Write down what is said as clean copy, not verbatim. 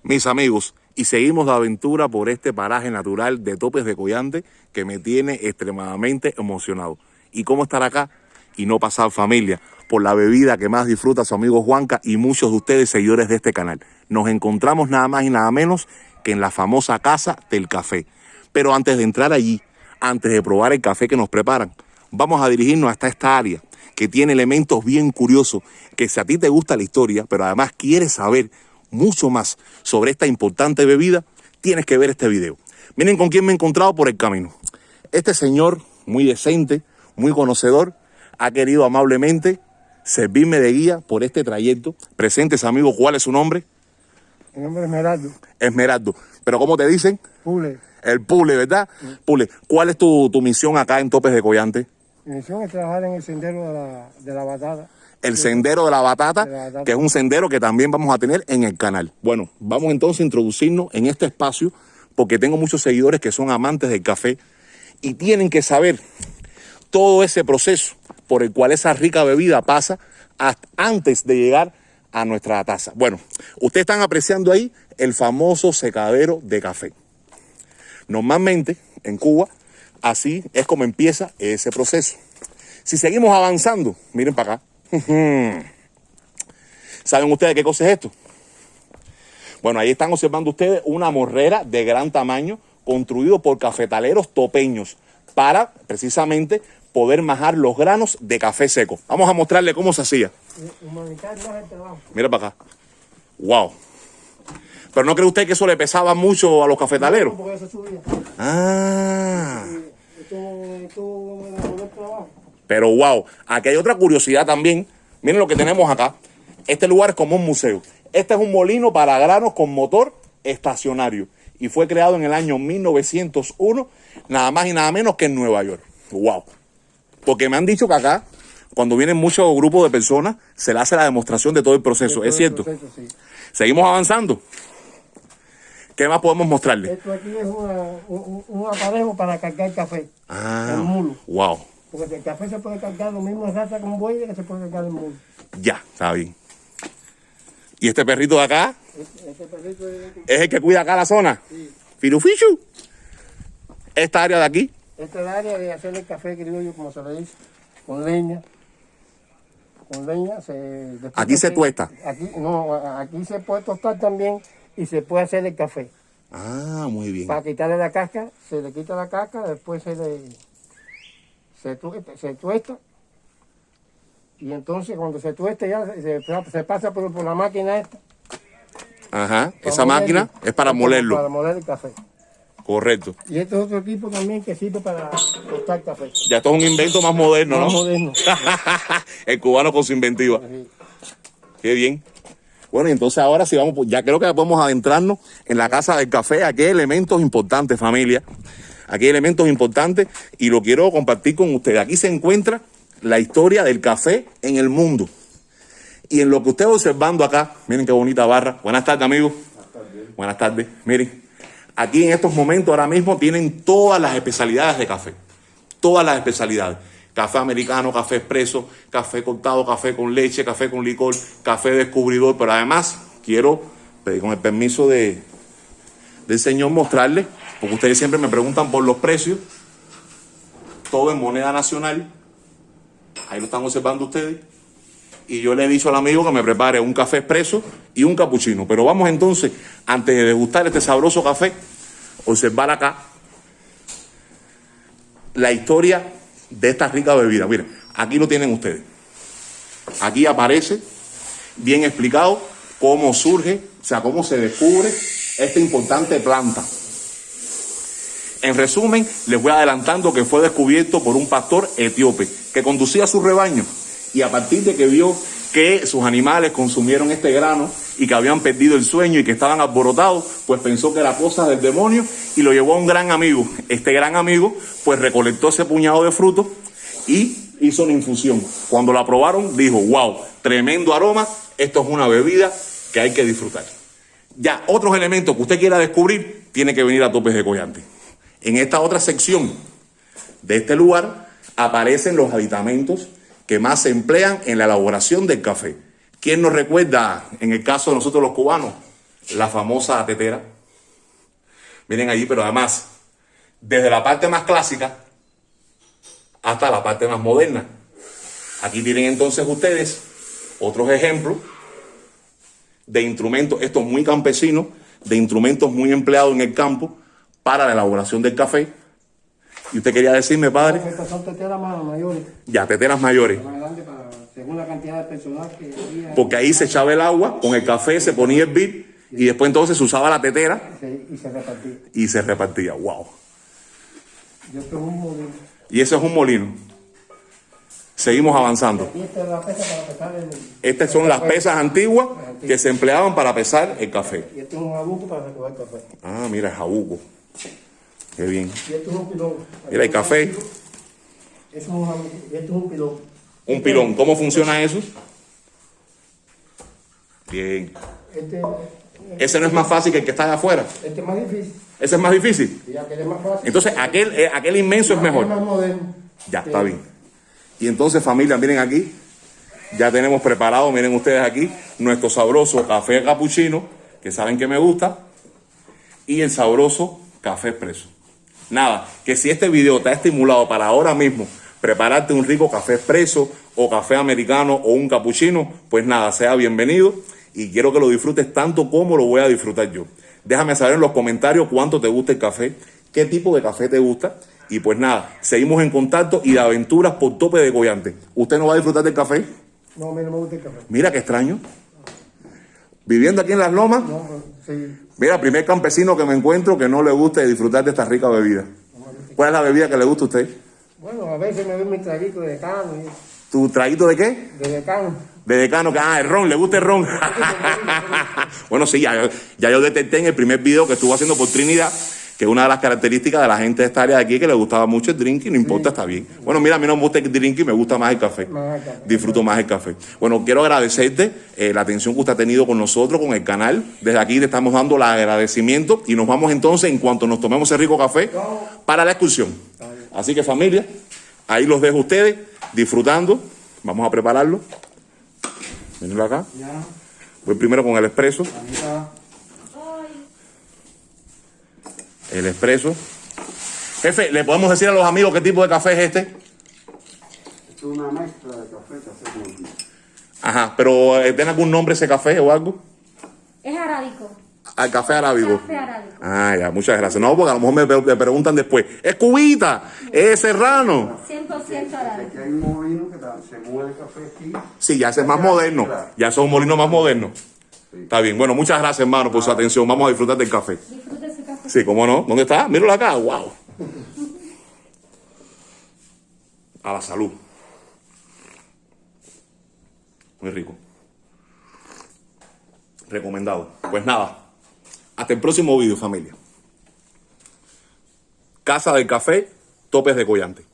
mis amigos, y seguimos la aventura por este paraje natural de Topes de Collante que me tiene extremadamente emocionado. ¿Y cómo estar acá y no pasar familia por la bebida que más disfruta su amigo Juanca y muchos de ustedes seguidores de este canal? Nos encontramos nada más y nada menos que en la famosa Casa del Café. Pero antes de entrar allí, antes de probar el café que nos preparan, vamos a dirigirnos hasta esta área que tiene elementos bien curiosos, que si a ti te gusta la historia, pero además quieres saber mucho más sobre esta importante bebida, tienes que ver este video. Miren con quién me he encontrado por el camino. Este señor, muy decente, muy conocedor, ha querido amablemente servirme de guía por este trayecto. Presentes, amigo, ¿cuál es su nombre? Mi nombre es Esmeraldo. Esmeraldo. ¿Pero cómo te dicen? Pule. El Pule, ¿verdad? Sí. Pule, ¿cuál es tu misión acá en Topes de Collante? Mi misión es trabajar en el sendero de la batata. El sendero de la batata, que es un sendero que también vamos a tener en el canal. Bueno, vamos entonces a introducirnos en este espacio porque tengo muchos seguidores que son amantes del café y tienen que saber todo ese proceso por el cual esa rica bebida pasa antes de llegar a nuestra taza. Bueno, ustedes están apreciando ahí el famoso secadero de café. Normalmente en Cuba así es como empieza ese proceso. Si seguimos avanzando, miren para acá. ¿Saben ustedes qué cosa es esto? Bueno, ahí están observando ustedes una morrera de gran tamaño construido por cafetaleros topeños para precisamente poder majar los granos de café seco. Vamos a mostrarle cómo se hacía. Mira para acá. Wow. Pero ¿no cree usted que eso le pesaba mucho a los cafetaleros? No, porque eso subía. Ah. Pero wow, aquí hay otra curiosidad también. Miren lo que tenemos acá. Este lugar es como un museo. Este es un molino para granos con motor estacionario. Y fue creado en el año 1901, nada más y nada menos que en Nueva York. Wow. Porque me han dicho que acá, cuando vienen muchos grupos de personas, se le hace la demostración de todo el proceso. ¿Es cierto? Sí. Seguimos avanzando. ¿Qué más podemos mostrarle? Esto aquí es un aparejo para cargar café. Ah, el mulo. Wow. Porque el café se puede cargar lo mismo en raza con buey que se puede cargar en mulo. Ya, está bien. ¿Y este perrito de acá? Este perrito ¿Es el que cuida acá la zona? Sí. Firufichu. Esta área de aquí. Esta es el área de hacer el café criollo, como se le dice, con leña. Con leña. Aquí se tuesta. Aquí se puede tostar también y se puede hacer el café. Ah, muy bien. Para quitarle la casca, se le quita la casca, después se tuesta. Y entonces cuando se tueste ya se pasa por la máquina esta. Ajá, esa máquina es para molerlo. Para moler el café. Correcto. Y este es otro equipo también que sirve para tostar café. Ya esto es un invento más moderno, ¿no? Más moderno. El cubano con su inventiva. Sí. Qué bien. Bueno, y entonces ahora sí vamos, ya creo que podemos adentrarnos en la Casa del Café. Aquí hay elementos importantes, familia. Aquí hay elementos importantes y lo quiero compartir con ustedes. Aquí se encuentra la historia del café en el mundo. Y en lo que ustedes observando acá, miren qué bonita barra. Buenas tardes, amigos. Buenas tardes. Buenas tardes. Miren, aquí en estos momentos ahora mismo tienen todas las especialidades de café. Todas las especialidades. Café americano, café expreso, café cortado, café con leche, café con licor, café descubridor. Pero además quiero, con el permiso del señor, mostrarles, porque ustedes siempre me preguntan por los precios. Todo en moneda nacional. Ahí lo están observando ustedes. Y yo le he dicho al amigo que me prepare un café expreso y un capuchino. Pero vamos entonces, antes de degustar este sabroso café, observar acá la historia de esta rica bebida. Miren, aquí lo tienen ustedes. Aquí aparece bien explicado cómo surge, o sea, cómo se descubre esta importante planta. En resumen, les voy adelantando que fue descubierto por un pastor etíope que conducía su rebaño y a partir de que vio que sus animales consumieron este grano y que habían perdido el sueño y que estaban alborotados, pues pensó que era cosa del demonio y lo llevó a un gran amigo. Este gran amigo pues recolectó ese puñado de frutos y hizo una infusión. Cuando la probaron dijo, wow, tremendo aroma, esto es una bebida que hay que disfrutar. Ya, otros elementos que usted quiera descubrir, tiene que venir a Topes de Collante. En esta otra sección de este lugar aparecen los aditamentos que más se emplean en la elaboración del café. ¿Quién nos recuerda, en el caso de nosotros los cubanos, la famosa tetera. Miren allí, pero además, desde la parte más clásica hasta la parte más moderna. Aquí tienen entonces ustedes otros ejemplos de instrumentos, estos muy campesinos, de instrumentos muy empleados en el campo para la elaboración del café. ¿Y usted quería decirme, padre? Estas son teteras mayores. Ya, teteras mayores. Más grandes según la cantidad de personal que había. Porque ahí se echaba el agua, con el café se ponía a hervir y después entonces se usaba la tetera Y se repartía. y se repartía. ¡Wow! Y esto es un molino. Y eso es un molino. Seguimos avanzando. Y esta es la pesa para pesar el... Estas son las pesas antiguas que se empleaban para pesar el café. Y esto es un jabuco para recoger café. Ah, mira, el jabuco. Qué bien. Y esto es un pilón. Mira, el café. Eso es un jabuco. Y esto es un pilón. Un pilón. ¿Cómo funciona eso? Bien. Ese no es más fácil que el que está allá afuera. Este es más difícil. Ese es más difícil. Y aquel es más fácil. Entonces, aquel inmenso es mejor. Es más moderno. Ya, está bien. Y entonces, familia, miren aquí. Ya tenemos preparado, miren ustedes aquí, nuestro sabroso café capuchino, que saben que me gusta, y el sabroso café expreso. Nada, que si este video te ha estimulado para ahora mismo prepararte un rico café expreso o café americano o un capuchino, pues nada, sea bienvenido y quiero que lo disfrutes tanto como lo voy a disfrutar yo. Déjame saber en los comentarios cuánto te gusta el café, qué tipo de café te gusta y pues nada, seguimos en contacto y de aventuras por tope de Collante. ¿Usted no va a disfrutar del café? No, a mí no me gusta el café. Mira qué extraño. Viviendo aquí en Las Lomas, No, sí. mira, primer campesino que me encuentro que no le gusta disfrutar de esta rica bebida. ¿Cuál es la bebida que le gusta a usted? Bueno, a veces me doy mi traguito de decano. ¿Tu traguito de qué? De decano. De decano, el ron, le gusta el ron. Bueno, sí, ya yo detecté en el primer video que estuvo haciendo por Trinidad que una de las características de la gente de esta área de aquí es que le gustaba mucho el drink y no importa, está bien. Bueno, mira, a mí no me gusta el drink y me gusta más el café. Disfruto más el café. Bueno, quiero agradecerte la atención que usted ha tenido con nosotros, con el canal. Desde aquí le estamos dando el agradecimiento y nos vamos entonces, en cuanto nos tomemos ese rico café, para la excursión. Así que familia, ahí los dejo a ustedes disfrutando. Vamos a prepararlo. Venidlo acá. Voy primero con el expreso. El expreso. Jefe, ¿le podemos decir a los amigos qué tipo de café es este? Es una mezcla de café. Ajá, pero ¿tiene algún nombre ese café o algo? Es arábico. Al café arábigo. Café arábico. Ah, ya, muchas gracias. No, porque a lo mejor me preguntan después. ¿Es cubita? ¿Es serrano? 100% arábico. Aquí hay un molino que se mueve el café aquí. Sí, ya ese es más moderno. Ya son molinos más modernos. Está bien. Bueno, muchas gracias, hermano, por su atención. Vamos a disfrutar del café. Disfrute su café. Sí, ¿cómo no? ¿Dónde está? Míralo acá. ¡Wow! A la salud. Muy rico. Recomendado. Pues nada. Hasta el próximo video, familia. Casa del Café, Topes de Collante.